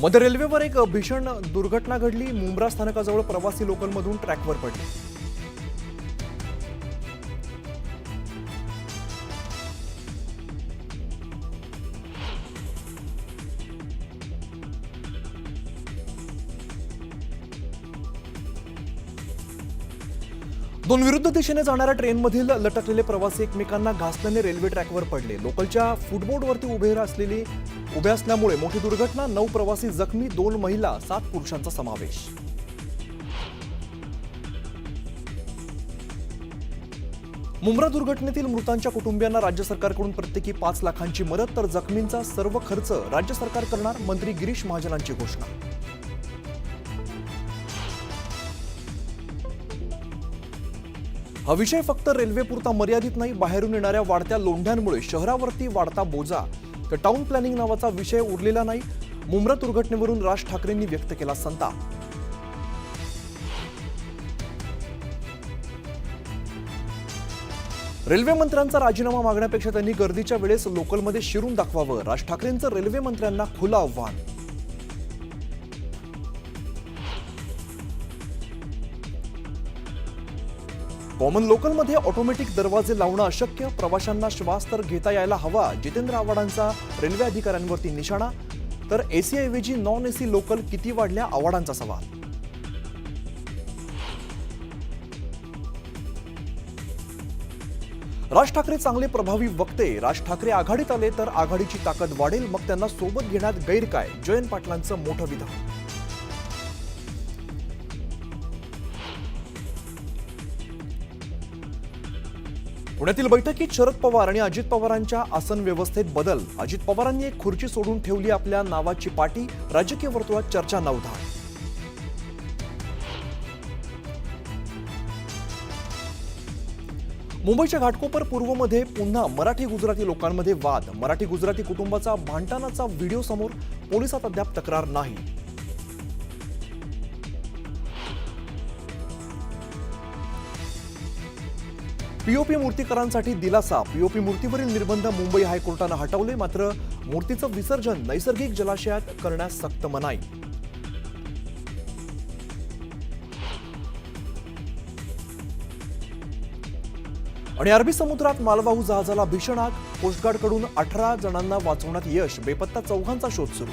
मध्य रेल्वेवर एक भीषण दुर्घटना घडली। मुंब्रा स्थानकाजवळ प्रवासी लोकलमधून ट्रॅकवर पडले। दोन विरुद्ध दिशेने जाणाऱ्या ट्रेनमधील लटकलेले प्रवासी एकमेकांना घासल्याने रेल्वे ट्रॅकवर पडले। लोकलच्या फुटबोर्डवरती उभे असल्यामुळे मोठी दुर्घटना। 9 प्रवासी जखमी, 2 महिला, 7 पुरुषांचा समावेश। मुंब्रा दुर्घटनेतील मृतांच्या कुटुंबियांना राज्य सरकारकडून प्रत्येकी 5 लाखांची मदत, तर जखमींचा सर्व खर्च राज्य सरकार करणार। मंत्री गिरीश महाजनांची घोषणा। हा विषय फक्त रेल्वेपुरता मर्यादित नाही। बाहेरून येणाऱ्या वाढत्या लोंढ्यांमुळे शहरावरती वाढता बोजा, तर टाउन प्लॅनिंग नावाचा विषय उरलेला नाही। मुंब्रा दुर्घटनेवरून राज ठाकरेंनी व्यक्त केला संताप। रेल्वे मंत्र्यांचा राजीनामा मागण्यापेक्षा त्यांनी गर्दीच्या वेळेस लोकलमध्ये शिरून दाखवावं, राज ठाकरेंचं रेल्वे मंत्र्यांना खुलं आव्हान। कॉमन लोकलमध्ये ऑटोमॅटिक दरवाजे लावणं अशक्य, प्रवाशांना श्वास तर घेता यायला हवा। जितेंद्र आव्हाडांचा रेल्वे अधिकाऱ्यांवरती निशाणा, तर एसी ऐवजी नॉन एसी लोकल किती वाढल्या, आव्हाडांचा सवाल। राज ठाकरे चांगले प्रभावी वक्ते, राज ठाकरे आघाडीत आले तर आघाडीची ताकद वाढेल, मग त्यांना सोबत घेण्यात गैर काय, जयंत पाटलांचं मोठं विधान। पुण्यातील बैठकीत शरद पवार आणि अजित पवारांच्या आसन व्यवस्थेत बदल। अजित पवारांनी एक खुर्ची सोडून ठेवली आपल्या नावाची पाटी, राजकीय वर्तुळात चर्चा नवधाड। मुंबईच्या घाटकोपर पूर्वमध्ये पुन्हा मराठी गुजराती लोकांमध्ये वाद। मराठी गुजराती कुटुंबाचा भांडणाचा व्हिडिओ समोर, पोलिसात अद्याप तक्रार नाही। पीओपी मूर्तीकारांसाठी दिलासा। पीओपी मूर्तीवरील निर्बंध मुंबई हायकोर्टानं हटवले, मात्र मूर्तीचं विसर्जन नैसर्गिक जलाशयात करण्यास सक्त मनाई। आणि अरबी समुद्रात मालवाहू जहाजाला भीषण आग, कोस्टगार्डकडून 18 जणांना वाचवण्यात यश, बेपत्ता 4 शोध सुरू।